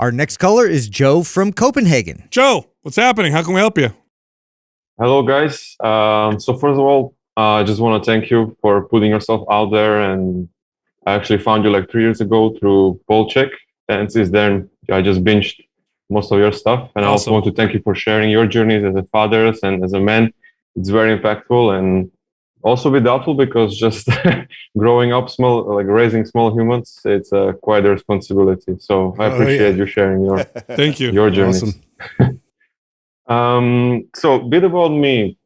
Our next caller is Joe from Copenhagen. Joe, what's happening? How can we help you? Hello, guys. So first of all, I just want to thank you for putting yourself out there. And I actually found you like 3 years ago through Polcheck. And since then, I just binged most of your stuff. And I also want to thank you for sharing your journeys as a father and as a man. It's very impactful and also a bit doubtful because just growing up raising small humans, it's quite a responsibility. So I appreciate you sharing your thank you. your journeys. Awesome. So a bit about me.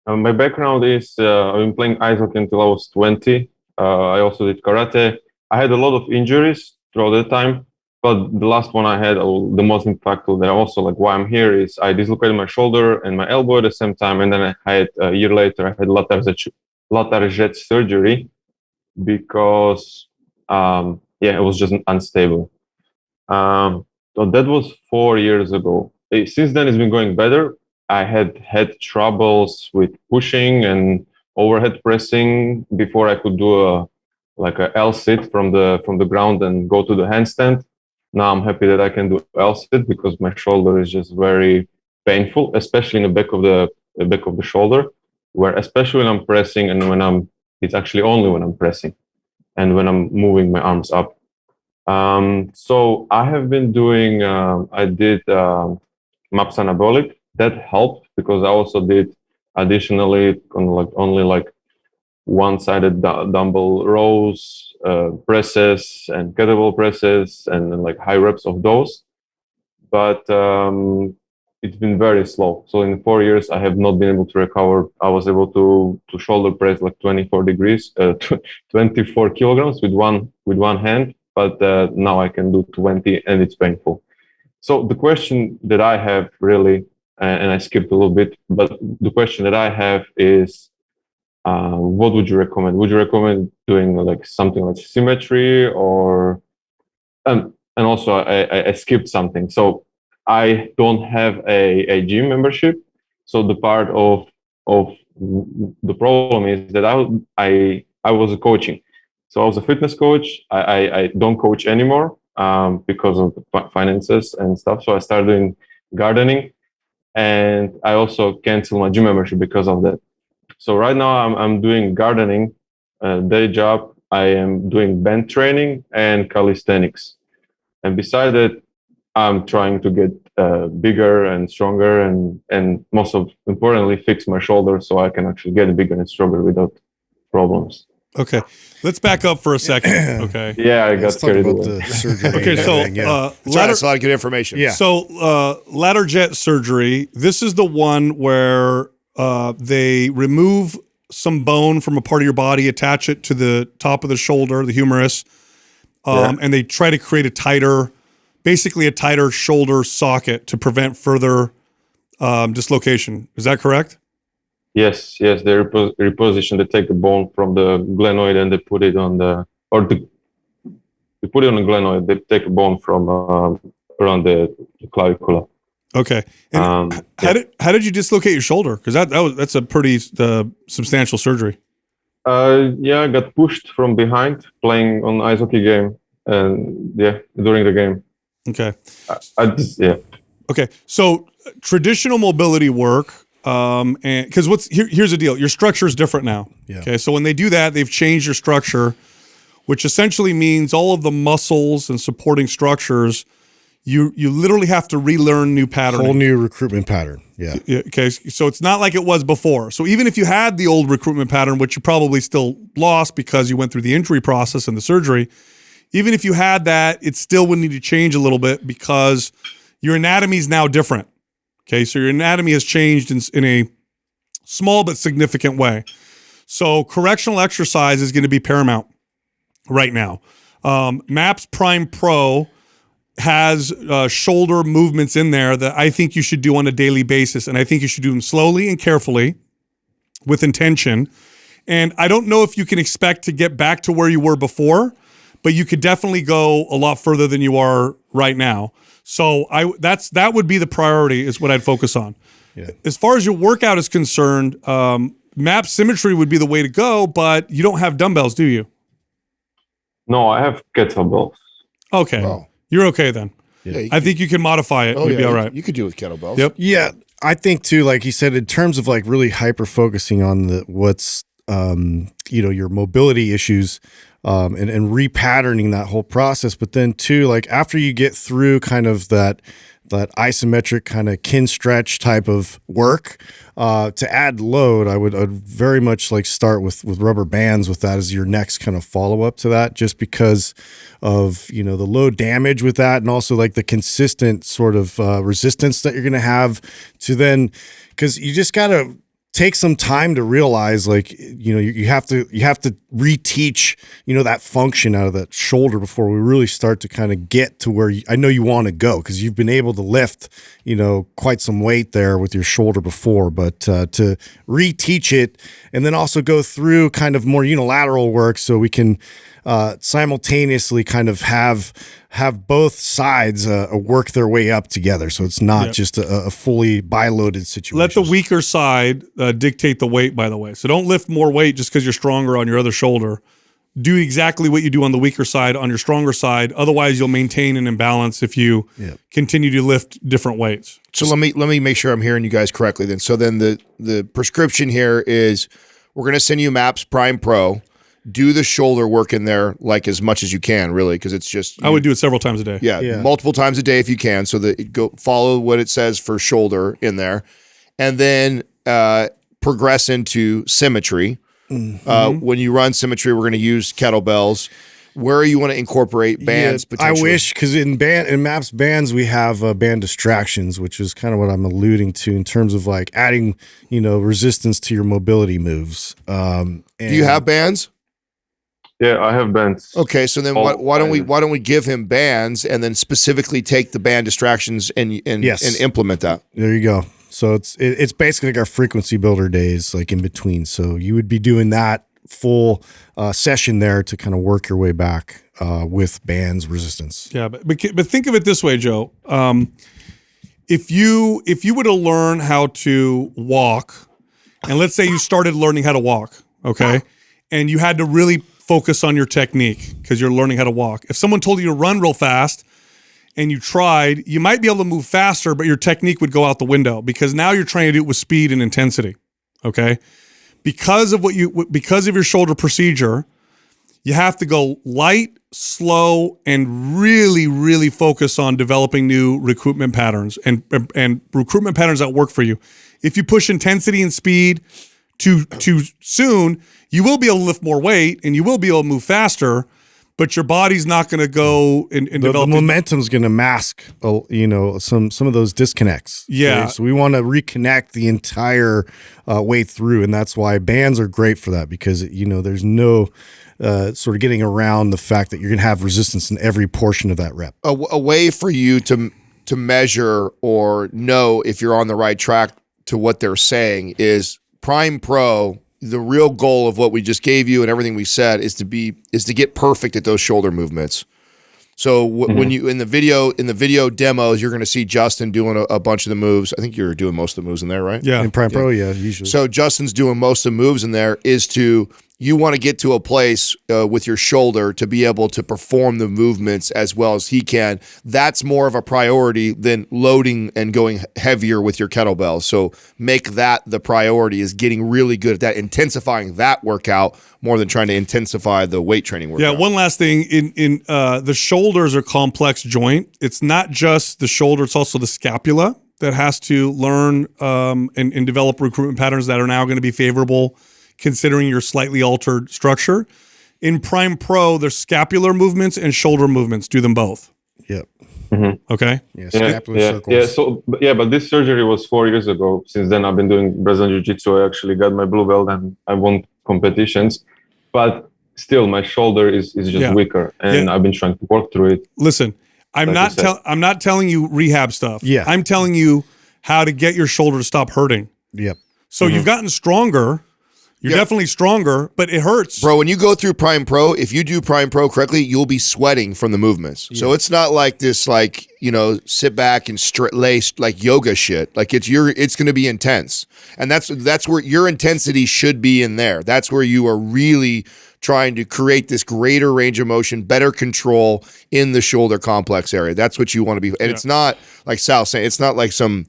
My background is I've been playing ice hockey until I was 20. I also did karate. I had a lot of injuries throughout the time, but the last one I had, the most impactful, that also like why I'm here, is I dislocated my shoulder and my elbow at the same time, and then I had a year later I had lateral jet surgery because it was just unstable. So that was 4 years ago. Since then it's been going better. I had troubles with pushing and overhead pressing before I could do a L sit from the ground and go to the handstand. Now I'm happy that I can do L sit because my shoulder is just very painful, especially in the back of the shoulder, where especially when I'm pressing and it's actually only when I'm pressing and when I'm moving my arms up. So I have been doing I did MAPS anabolic. That helped because I also did additionally only one-sided dumbbell rows, presses, and kettlebell presses, and then like high reps of those. But it's been very slow. So in 4 years, I have not been able to recover. I was able to shoulder press like 24 kilograms with one hand, but now I can do 20, and it's painful. So the question that I have really, and I skipped a little bit, but the question that I have is, what would you recommend? Would you recommend doing like something like symmetry or, and also I skipped something. So I don't have a gym membership. So the part of the problem is that I was coaching. So I was a fitness coach. I don't coach anymore because of the finances and stuff. So I started doing gardening, and I also canceled my gym membership because of that. So right now I'm doing gardening, day job. I am doing band training and calisthenics. And beside that, I'm trying to get bigger and stronger and most importantly, fix my shoulder so I can actually get bigger and stronger without problems. Okay, let's back up for a second. Okay. Yeah, I got carried away. The surgery. Okay, so that's a lot of good information. Yeah. So lateral jet surgery. This is the one where they remove some bone from a part of your body, attach it to the top of the shoulder, the humerus, and they try to create basically a tighter shoulder socket to prevent further dislocation. Is that correct? Yes. They reposition. They take the bone from the glenoid and they put it on they put it on the glenoid. They take a bone from around the clavicula. Okay. And how did you dislocate your shoulder? Because that's a pretty substantial surgery. I got pushed from behind playing on ice hockey game, and during the game. Okay. Okay. So traditional mobility work, and because here's the deal: your structure is different now. Yeah. Okay. So when they do that, they've changed your structure, which essentially means all of the muscles and supporting structures. You literally have to relearn new patterning. Whole new recruitment pattern. Yeah. Okay. So it's not like it was before. So even if you had the old recruitment pattern, which you probably still lost because you went through the injury process and the surgery, even if you had that, it still would need to change a little bit because your anatomy is now different. Okay. So your anatomy has changed in a small but significant way. So correctional exercise is going to be paramount right now. MAPS Prime Pro has shoulder movements in there that I think you should do on a daily basis. And I think you should do them slowly and carefully with intention. And I don't know if you can expect to get back to where you were before, but you could definitely go a lot further than you are right now. So that would be the priority, is what I'd focus on. Yeah. As far as your workout is concerned, MAPS symmetry would be the way to go, but you don't have dumbbells, do you? No, I have kettlebells. Okay. Wow. You're okay then. I think you can modify it. You'll be all right. You could do it with kettlebells. Yep. Yeah, I think too, like you said, in terms of like really hyper focusing on what's your mobility issues, and repatterning that whole process. But then too, like after you get through kind of that isometric kind of kin stretch type of work, to add load, I'd very much like start with rubber bands with that as your next kind of follow up to that, just because of the load damage with that, and also like the consistent sort of resistance that you're going to have to then, because you just got to take some time to realize, like, you have to reteach, that function out of that shoulder before we really start to kind of get to where I know you want to go, because you've been able to lift, quite some weight there with your shoulder before, but to reteach it and then also go through kind of more unilateral work so we can simultaneously kind of have both sides work their way up together, so it's not just a fully bi-loaded situation. Let the weaker side dictate the weight, by the way. So don't lift more weight just because you're stronger on your other shoulder. Do exactly what you do on the weaker side on your stronger side. Otherwise, you'll maintain an imbalance if you continue to lift different weights. So let me make sure I'm hearing you guys correctly then. So then the prescription here is we're going to send you MAPS Prime Pro. Do the shoulder work in there like as much as you can, really, because it's just I would do it several times a day. Yeah, multiple times a day if you can, so that go follow what it says for shoulder in there, and then progress into symmetry. When you run symmetry, we're going to use kettlebells. Where you want to incorporate bands? Potentially. I wish, because in MAPS bands we have band distractions, which is kind of what I'm alluding to in terms of like adding resistance to your mobility moves. Do you have bands? Yeah, I have bands. Okay, so then why don't we give him bands and then specifically take the band distractions and implement that? There you go. So it's basically like our frequency builder days, like in between. So you would be doing that full session there to kind of work your way back with bands resistance. Yeah, but think of it this way, Joe. If you were to learn how to walk, and let's say you started learning how to walk, okay, and you had to really focus on your technique because you're learning how to walk. If someone told you to run real fast and you tried, you might be able to move faster, but your technique would go out the window because now you're trying to do it with speed and intensity. Okay. Because of your shoulder procedure, you have to go light, slow, and really, really focus on developing new recruitment patterns and recruitment patterns that work for you. If you push intensity and speed too soon, you will be able to lift more weight and you will be able to move faster, but your body's not going to go and develop. The momentum's going to mask, some of those disconnects. Yeah. Okay? So we want to reconnect the entire way through, and that's why bands are great for that, because there's no sort of getting around the fact that you're going to have resistance in every portion of that rep. A way for you to measure or know if you're on the right track to what they're saying is Prime Pro. The real goal of what we just gave you and everything we said is to get perfect at those shoulder movements. So when you in the video demos, you're going to see Justin doing a bunch of the moves. I think you're doing most of the moves in there, right? Yeah, in Prime Pro, usually. So Justin's doing most of the moves in there. You want to get to a place with your shoulder to be able to perform the movements as well as he can. That's more of a priority than loading and going heavier with your kettlebells. So make that the priority, is getting really good at that, intensifying that workout more than trying to intensify the weight training workout. Yeah, one last thing. In the shoulders are complex joint. It's not just the shoulder, it's also the scapula that has to learn and develop recruitment patterns that are now going to be favorable considering your slightly altered structure. In Prime Pro, there's scapular movements and shoulder movements. Do them both. Yep. Okay. Yeah, scapular circles. But this surgery was 4 years ago. Since then, I've been doing Brazilian Jiu-Jitsu. I actually got my blue belt and I won competitions. But still, my shoulder is just weaker, and I've been trying to work through it. Listen, I'm not telling you rehab stuff. Yeah. I'm telling you how to get your shoulder to stop hurting. Yep. So you've gotten stronger. You're definitely stronger, but it hurts. Bro, when you go through Prime Pro, if you do Prime Pro correctly, you'll be sweating from the movements. So it's not like this, like, you know, sit back and lay like yoga shit. Like it's going to be intense, and that's where your intensity should be in there. That's where you are really trying to create this greater range of motion, better control in the shoulder complex area. That's what you want to be, and it's not like Sal's saying. It's not like some,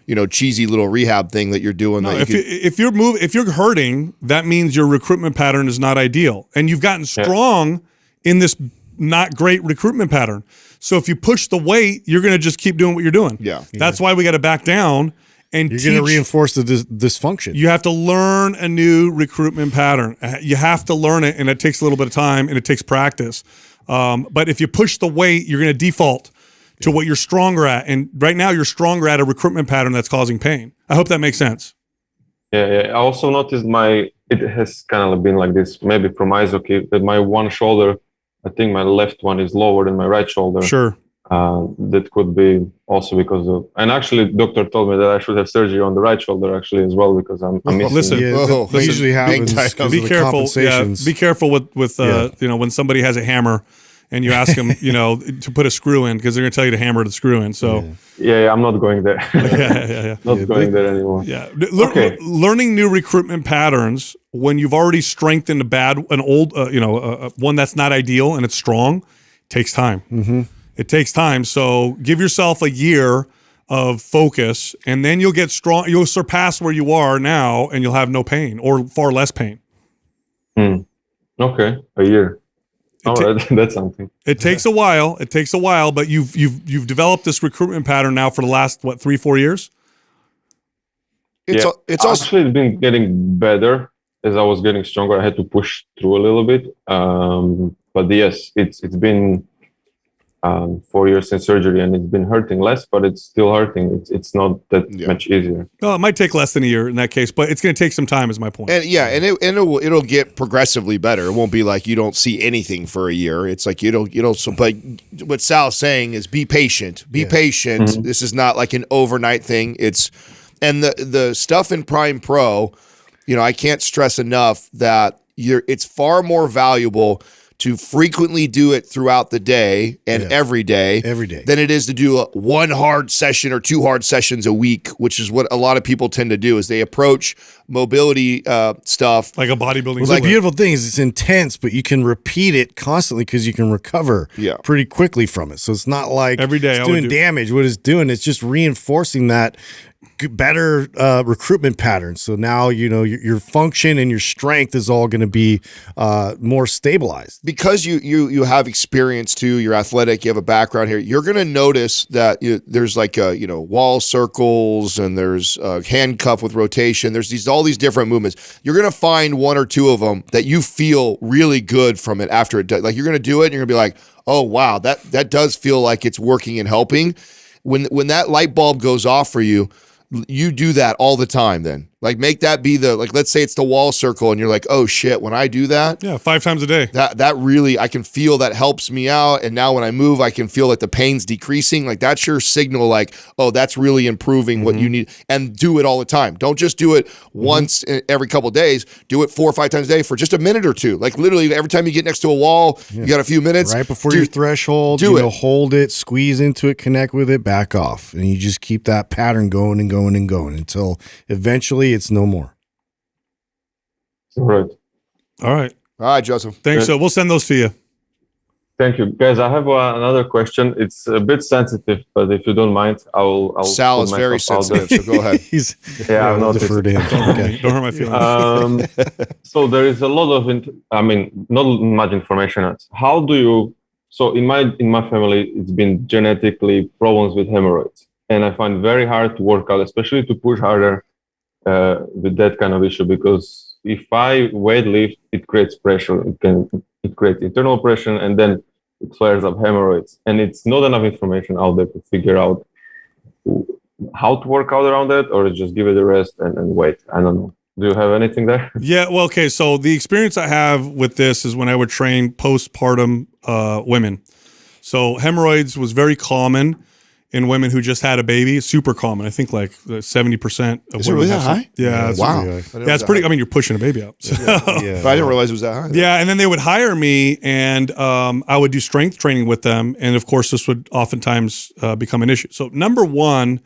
you know, cheesy little rehab thing that you're doing. No, that if you're hurting, that means your recruitment pattern is not ideal, and you've gotten strong in this not great recruitment pattern. So if you push the weight, you're going to just keep doing what you're doing. That's why we got to back down and you're going to reinforce the dysfunction. You have to learn a new recruitment pattern. You have to learn it, and it takes a little bit of time and it takes practice. But if you push the weight, you're going to default to what you're stronger at. And right now you're stronger at a recruitment pattern that's causing pain. I hope that makes sense. Yeah. I also noticed it has kind of been like this, maybe from ice hockey, that my one shoulder, I think my left one is lower than my right shoulder. Sure. That could be also because of, and actually doctor told me that I should have surgery on the right shoulder actually as well, because I'm missing. Listen, that usually happens. Be careful. Be careful with you know, when somebody has a hammer and you ask them, you know, to put a screw in, because they're going to tell you to hammer the screw in. So yeah, I'm not going there. Not going there anymore. Yeah. Learning new recruitment patterns when you've already strengthened an old, one that's not ideal and it's strong, takes time. Mm-hmm. It takes time. So give yourself a year of focus, and then you'll get strong. You'll surpass where you are now, and you'll have no pain or far less pain. Okay, a year. That's something. It takes a while. It takes a while, but you've developed this recruitment pattern now for the last 3-4 years. It's also actually been getting better as I was getting stronger. I had to push through a little bit, but yes, it's been 4 years since surgery, and it's been hurting less, but it's still hurting. It's not that much easier. Well, it might take less than a year in that case, but it's going to take some time, is my point. And it'll get progressively better. It won't be like you don't see anything for a year. It's like you don't. So, but what Sal's saying is be patient. Be patient. Mm-hmm. This is not like an overnight thing. And the stuff in Prime Pro, you know, I can't stress enough that it's far more valuable to frequently do it throughout the day and every day than it is to do one hard session or 2 hard sessions a week, which is what a lot of people tend to do, is they approach mobility stuff like a bodybuilding. Well, the beautiful thing is it's intense, but you can repeat it constantly because you can recover pretty quickly from it. So it's not like every day it's doing damage. What it's doing, it's just reinforcing that better recruitment pattern. So now, you know, your function and your strength is all going to be more stabilized. Because you have experience too, you're athletic, you have a background here, you're going to notice that there's like wall circles, and there's handcuff with rotation. There's all these different movements. You're going to find 1 or 2 of them that you feel really good from it after it does. Like you're going to do it and you're going to be like, oh wow, that does feel like it's working and helping. When that light bulb goes off for you, you do that all the time then. Like make that be let's say it's the wall circle and you're like, oh shit, when I do that. Yeah, 5 times a day. That really, I can feel that helps me out. And now when I move, I can feel that the pain's decreasing. Like that's your signal, like, oh, that's really improving what you need. And do it all the time. Don't just do it once every couple of days. Do it 4 or 5 times a day for just a minute or 2. Like literally every time you get next to a wall, you got a few minutes. Right before your threshold, hold it, squeeze into it, connect with it, back off. And you just keep that pattern going and going and going until eventually it's no more. Right. All right, Joseph. Thanks. So we'll send those to you. Thank you, guys. I have another question. It's a bit sensitive, but if you don't mind, I'll. Sal is very sensitive, so go ahead. I've noticed. Defer to him. Okay. Don't hurt my feelings. So there is a lot of, not much information. How do you? So in my family, it's been genetically problems with hemorrhoids, and I find very hard to work out, especially to push harder with that kind of issue, because if I weight lift, it creates pressure. It creates internal pressure, and then it flares up hemorrhoids. And it's not enough information out there to figure out how to work out around that, or just give it a rest and wait. I don't know. Do you have anything there? Yeah, well, okay. So the experience I have with this is when I would train postpartum women. So hemorrhoids was very common in women who just had a baby. It's super common. I think like 70% of Is it women really that have some- high? Yeah. It's, Wow. pretty high. I didn't know Yeah, it it's was pretty. that I mean, you're pushing a baby out. So. Yeah. high. But I didn't realize it was that high. Yeah, and then they would hire me, and I would do strength training with them, and of course, this would oftentimes become an issue. So, number one,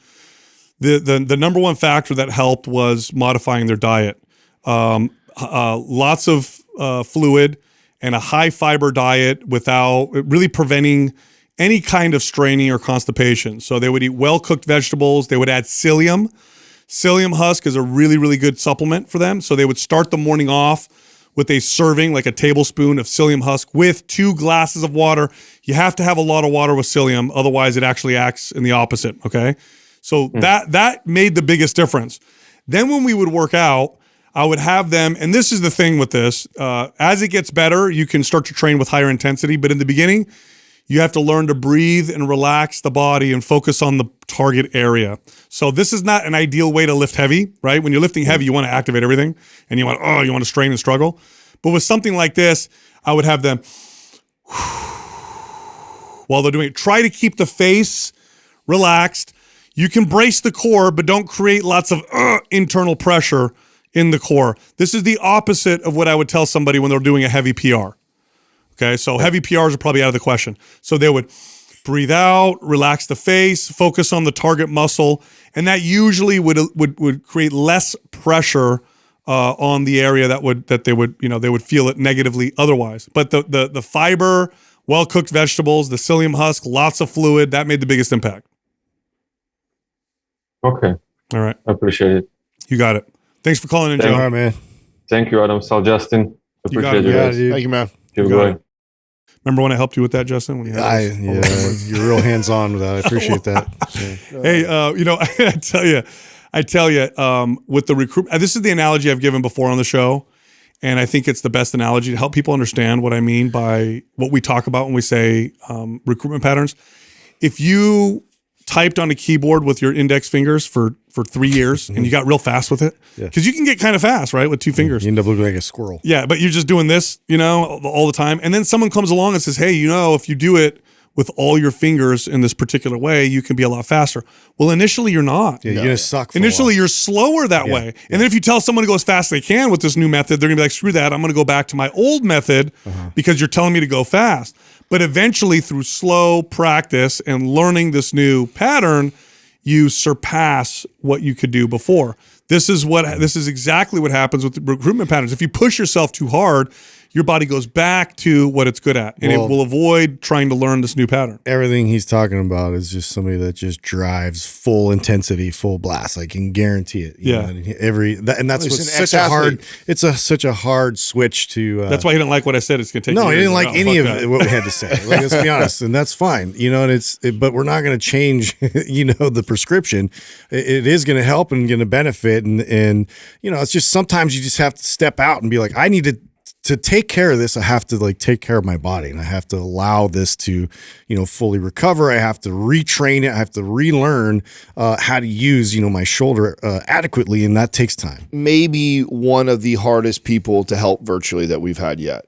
the number one factor that helped was modifying their diet. Lots of fluid and a high fiber diet without really preventing any kind of straining or constipation. So they would eat well cooked vegetables. They would add psyllium. Psyllium husk is a really, really good supplement for them. So they would start the morning off with a serving, like a tablespoon of psyllium husk with 2 glasses of water. You have to have a lot of water with psyllium, otherwise it actually acts in the opposite, okay? So that made the biggest difference. Then when we would work out, I would have them, and this is the thing with this, as it gets better, you can start to train with higher intensity, but in the beginning, you have to learn to breathe and relax the body and focus on the target area. So this is not an ideal way to lift heavy, right? When you're lifting heavy, you want to activate everything, and you want to strain and struggle. But with something like this, I would have them, while they're doing it, try to keep the face relaxed. You can brace the core, but don't create lots of internal pressure in the core. This is the opposite of what I would tell somebody when they're doing a heavy PR. Okay, so heavy PRs are probably out of the question. So they would breathe out, relax the face, focus on the target muscle, and that usually would create less pressure on the area that they would feel it negatively otherwise. But the fiber, well cooked vegetables, the psyllium husk, lots of fluid, that made the biggest impact. Okay. All right, I appreciate it. you got it. Thanks for calling in, Thank Joe. All right, man. Thank you, Adam. Sal, Justin. You got it. Appreciate you Yeah, guys. dude. Thank you, man. Keep You got going. it. Remember when I helped you with that, Justin? When you had those? You're real hands on with that. I appreciate that. Yeah. Hey, I tell you, with the recruit, this is the analogy I've given before on the show, and I think it's the best analogy to help people understand what I mean by what we talk about when we say recruitment patterns. If you typed on a keyboard with your index fingers for 3 years and you got real fast with it, because you can get kind of fast, right, with 2 fingers. You end up looking like a squirrel. Yeah, but you're just doing this, all the time. And then someone comes along and says, hey, if you do it with all your fingers in this particular way, you can be a lot faster. Well, initially you're not. Yeah, you're gonna suck. For Initially a you're slower that way. And then if you tell someone to go as fast as they can with this new method, they're gonna be like, screw that, I'm gonna go back to my old method because you're telling me to go fast. But eventually through slow practice and learning this new pattern, you surpass what you could do before. This is exactly what happens with the recruitment patterns. If you push yourself too hard, your body goes back to what it's good at, and it will avoid trying to learn this new pattern. Everything he's talking about is just somebody that just drives full intensity, full blast. I can guarantee it. You know, and that's what's such a hard. It's such a hard switch to. That's why he didn't like what I said. It's gonna take. No, he didn't like any of that. what we had to say. Like, let's be honest, and that's fine. And but we're not going to change. The prescription. It is going to help and going to benefit, and it's just sometimes you just have to step out and be like, I need to take care of this. I have to take care of my body, and I have to allow this to, fully recover. I have to retrain it. I have to relearn how to use, my shoulder adequately. And that takes time. Maybe one of the hardest people to help virtually that we've had yet.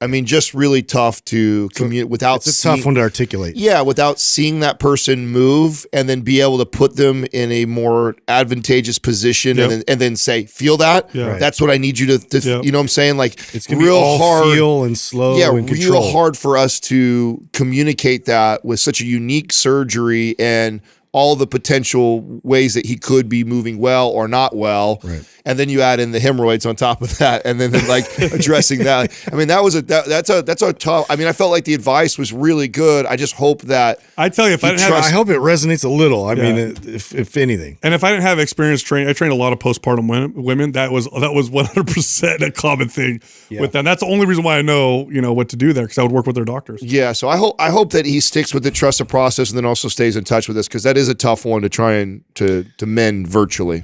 I mean, just really tough to communicate without. It's a tough one to articulate. Yeah, without seeing that person move and then be able to put them in a more advantageous position and then say, "Feel that? Yeah. Right. That's what I need you to you know what I'm saying? Like, It's gonna be all hard, feel and slow. yeah, and control. real hard for us to communicate that with such a unique surgery and all the potential ways that he could be moving well or not well. Right. And then you add in the hemorrhoids on top of that, and then addressing that. I mean, that's a tough. I mean, I felt like the advice was really good. I just hope that I tell you, if I didn't have, I hope it reresonates a little. I mean, if anything. and if I didn't have experience training, I trained a lot of postpartum women. That was 100% a common thing with them. That's the only reason why I know what to do there, because I would work with their doctors. Yeah, so I hope that he sticks with the trust the process and then also stays in touch with us, because that is a tough one to try and to mend virtually.